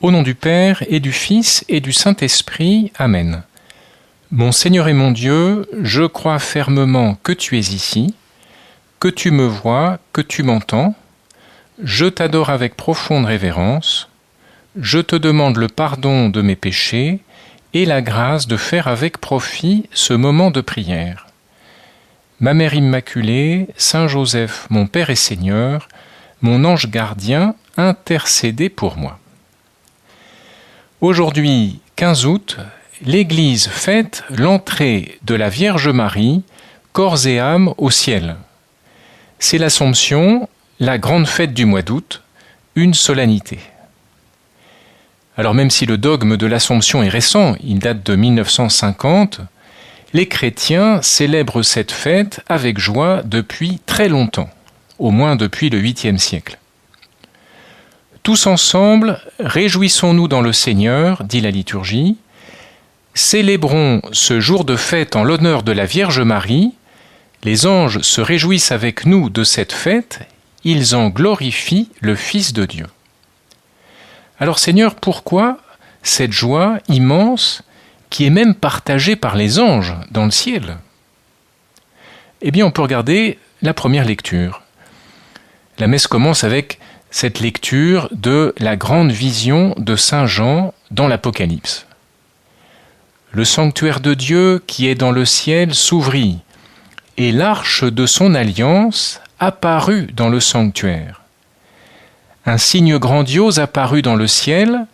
Au nom du Père et du Fils et du Saint-Esprit. Amen. Mon Seigneur et mon Dieu, je crois fermement que tu es ici, que tu me vois, que tu m'entends. Je t'adore avec profonde révérence. Je te demande le pardon de mes péchés et la grâce de faire avec profit ce moment de prière. Ma Mère Immaculée, Saint Joseph, mon Père et Seigneur, mon ange gardien, intercédez pour moi. Aujourd'hui, 15 août, l'Église fête l'entrée de la Vierge Marie, corps et âme, au ciel. C'est l'Assomption, la grande fête du mois d'août, une solennité. Alors même si le dogme de l'Assomption est récent, il date de 1950, les chrétiens célèbrent cette fête avec joie depuis très longtemps, au moins depuis le 8e siècle. Tous ensemble, réjouissons-nous dans le Seigneur, dit la liturgie. Célébrons ce jour de fête en l'honneur de la Vierge Marie. Les anges se réjouissent avec nous de cette fête. Ils en glorifient le Fils de Dieu. Alors Seigneur, pourquoi cette joie immense qui est même partagée par les anges dans le ciel? Eh bien, on peut regarder la première lecture. La messe commence avec cette lecture de la grande vision de Saint Jean dans l'Apocalypse. Le sanctuaire de Dieu qui est dans le ciel s'ouvrit, et l'arche de son alliance apparut dans le sanctuaire. Un signe grandiose apparut dans le ciel,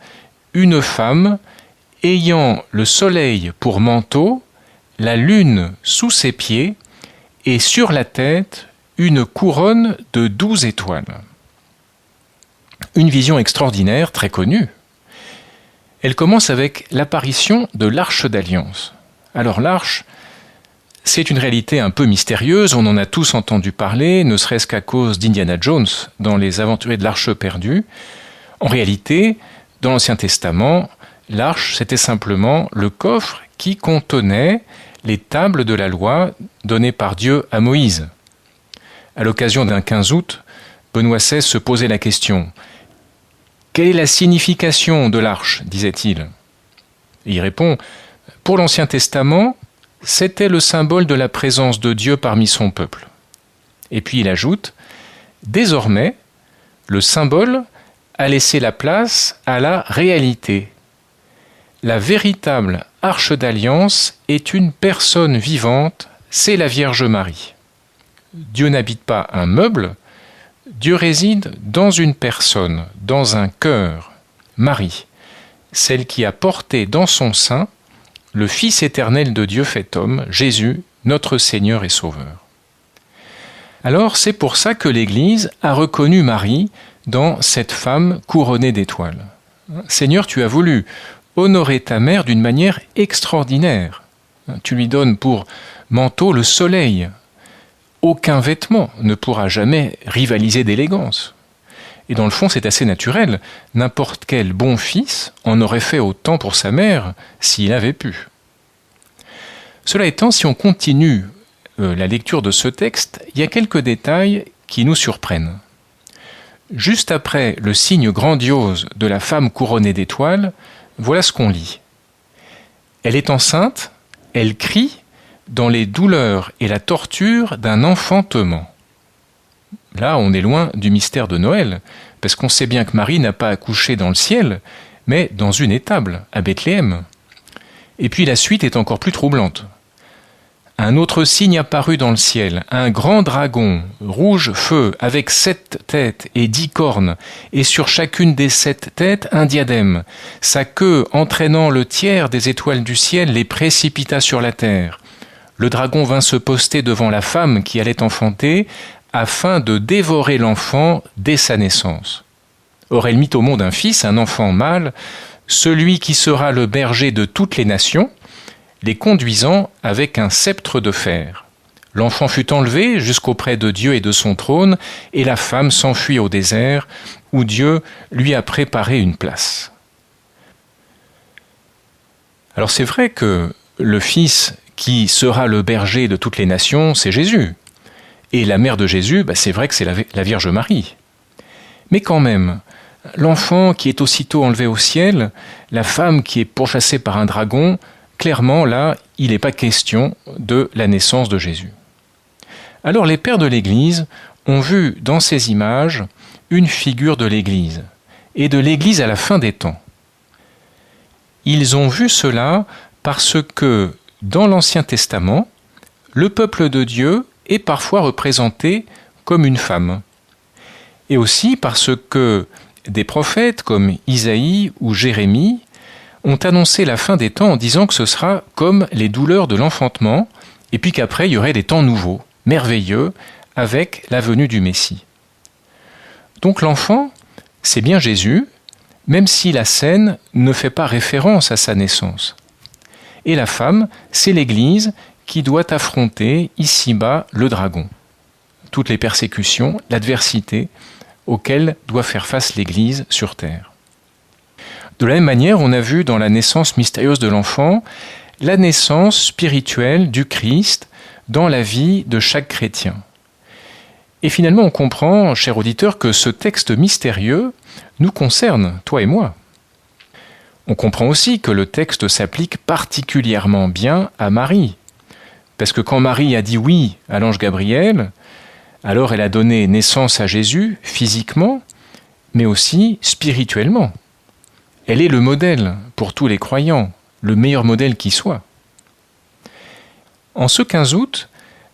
une femme ayant le soleil pour manteau, la lune sous ses pieds, et sur la tête une couronne de 12 étoiles. Une vision extraordinaire, très connue. Elle commence avec l'apparition de l'Arche d'Alliance. Alors l'Arche, c'est une réalité un peu mystérieuse, on en a tous entendu parler, ne serait-ce qu'à cause d'Indiana Jones dans Les Aventuriers de l'Arche perdue. En réalité, dans l'Ancien Testament, l'Arche, c'était simplement le coffre qui contenait les tables de la loi données par Dieu à Moïse. À l'occasion d'un 15 août, Benoît XVI se posait la question « Quelle est la signification de l'arche ?» disait-il. Et il répond « Pour l'Ancien Testament, c'était le symbole de la présence de Dieu parmi son peuple. » Et puis il ajoute « Désormais, le symbole a laissé la place à la réalité. La véritable arche d'alliance est une personne vivante, c'est la Vierge Marie. Dieu n'habite pas un meuble, Dieu réside dans une personne, dans un cœur, Marie, celle qui a porté dans son sein le Fils éternel de Dieu fait homme, Jésus, notre Seigneur et Sauveur. Alors c'est pour ça que l'Église a reconnu Marie dans cette femme couronnée d'étoiles. Seigneur, tu as voulu honorer ta mère d'une manière extraordinaire. Tu lui donnes pour manteau le soleil. Aucun vêtement ne pourra jamais rivaliser d'élégance. Et dans le fond, c'est assez naturel. N'importe quel bon fils en aurait fait autant pour sa mère s'il avait pu. Cela étant, si on continue la lecture de ce texte, il y a quelques détails qui nous surprennent. Juste après le signe grandiose de la femme couronnée d'étoiles, voilà ce qu'on lit. Elle est enceinte, elle crie dans les douleurs et la torture d'un enfantement. Là, on est loin du mystère de Noël, parce qu'on sait bien que Marie n'a pas accouché dans le ciel, mais dans une étable, à Bethléem. Et puis la suite est encore plus troublante. Un autre signe apparut dans le ciel, un grand dragon, rouge feu, avec 7 têtes et 10 cornes, et sur chacune des 7 têtes un diadème. Sa queue, entraînant le tiers des étoiles du ciel, les précipita sur la terre. Le dragon vint se poster devant la femme qui allait enfanter, afin de dévorer l'enfant dès sa naissance. Or elle mit au monde un fils, un enfant mâle, celui qui sera le berger de toutes les nations, les conduisant avec un sceptre de fer. L'enfant fut enlevé jusqu'auprès de Dieu et de son trône, et la femme s'enfuit au désert, où Dieu lui a préparé une place. Alors c'est vrai que le Fils qui sera le berger de toutes les nations, c'est Jésus. Et la mère de Jésus, c'est vrai que c'est la Vierge Marie. Mais quand même, l'enfant qui est aussitôt enlevé au ciel, la femme qui est pourchassée par un dragon, clairement là, il n'est pas question de la naissance de Jésus. Alors les pères de l'Église ont vu dans ces images une figure de l'Église, et de l'Église à la fin des temps. Ils ont vu cela parce que dans l'Ancien Testament, le peuple de Dieu est parfois représenté comme une femme. Et aussi parce que des prophètes comme Isaïe ou Jérémie ont annoncé la fin des temps en disant que ce sera comme les douleurs de l'enfantement, et puis qu'après il y aurait des temps nouveaux, merveilleux, avec la venue du Messie. Donc l'enfant, c'est bien Jésus, même si la scène ne fait pas référence à sa naissance. Et la femme, c'est l'Église qui doit affronter ici-bas le dragon. Toutes les persécutions, l'adversité auxquelles doit faire face l'Église sur terre. De la même manière, on a vu dans la naissance mystérieuse de l'enfant la naissance spirituelle du Christ dans la vie de chaque chrétien. Et finalement, on comprend, cher auditeur, que ce texte mystérieux nous concerne, toi et moi. On comprend aussi que le texte s'applique particulièrement bien à Marie. Parce que quand Marie a dit oui à l'ange Gabriel, alors elle a donné naissance à Jésus physiquement, mais aussi spirituellement. Elle est le modèle pour tous les croyants, le meilleur modèle qui soit. En ce 15 août,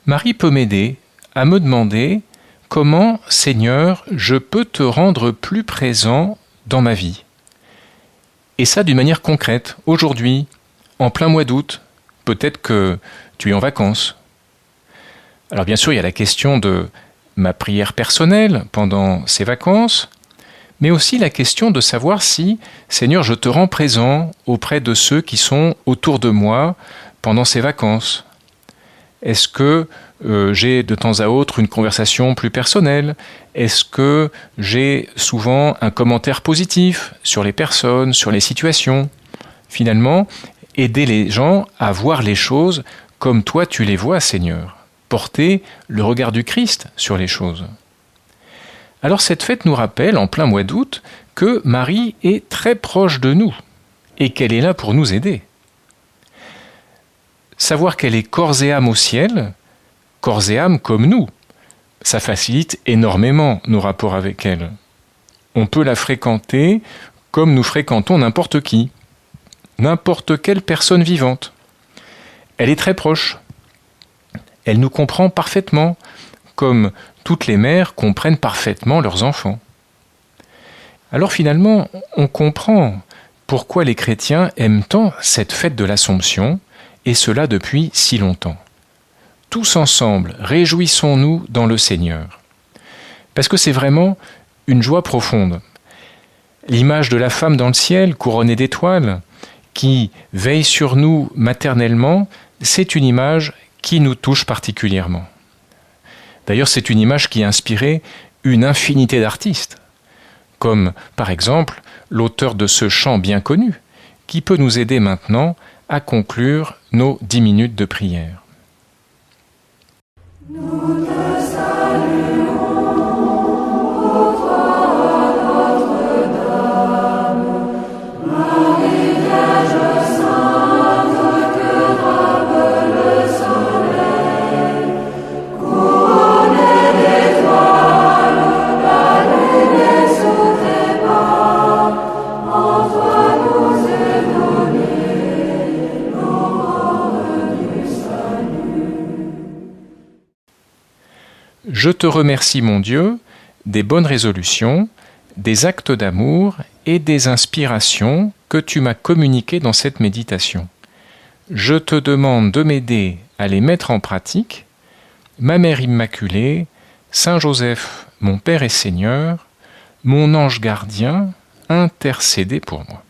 Marie peut m'aider à me demander comment, Seigneur, je peux te rendre plus présent dans ma vie. Et ça d'une manière concrète, aujourd'hui, en plein mois d'août, peut-être que tu es en vacances. Alors bien sûr, il y a la question de ma prière personnelle pendant ces vacances, mais aussi la question de savoir si, Seigneur, je te rends présent auprès de ceux qui sont autour de moi pendant ces vacances. Est-ce que j'ai de temps à autre une conversation plus personnelle? Est-ce que j'ai souvent un commentaire positif sur les personnes, sur les situations? Finalement, aider les gens à voir les choses comme toi tu les vois, Seigneur. Porter le regard du Christ sur les choses. Alors cette fête nous rappelle, en plein mois d'août, que Marie est très proche de nous et qu'elle est là pour nous aider. Savoir qu'elle est corps et âme au ciel, corps et âme comme nous, ça facilite énormément nos rapports avec elle. On peut la fréquenter comme nous fréquentons n'importe qui, n'importe quelle personne vivante. Elle est très proche. Elle nous comprend parfaitement, comme toutes les mères comprennent parfaitement leurs enfants. Alors finalement, on comprend pourquoi les chrétiens aiment tant cette fête de l'Assomption, et cela depuis si longtemps. Tous ensemble, réjouissons-nous dans le Seigneur. Parce que c'est vraiment une joie profonde. L'image de la femme dans le ciel, couronnée d'étoiles, qui veille sur nous maternellement, c'est une image qui nous touche particulièrement. D'ailleurs, c'est une image qui a inspiré une infinité d'artistes, comme par exemple l'auteur de ce chant bien connu, qui peut nous aider maintenant à conclure nos 10 minutes de prière. Nous te saluons, ô toi, Notre-Dame, Marie Vierge sainte, que drape le soleil, couronnée d'étoiles, la lune est sous tes pas, en toi nous est donnée l'aurore du salut. Je te remercie, mon Dieu, des bonnes résolutions, des actes d'amour et des inspirations que tu m'as communiquées dans cette méditation. Je te demande de m'aider à les mettre en pratique. Ma Mère Immaculée, Saint Joseph, mon Père et Seigneur, mon ange gardien, intercédez pour moi.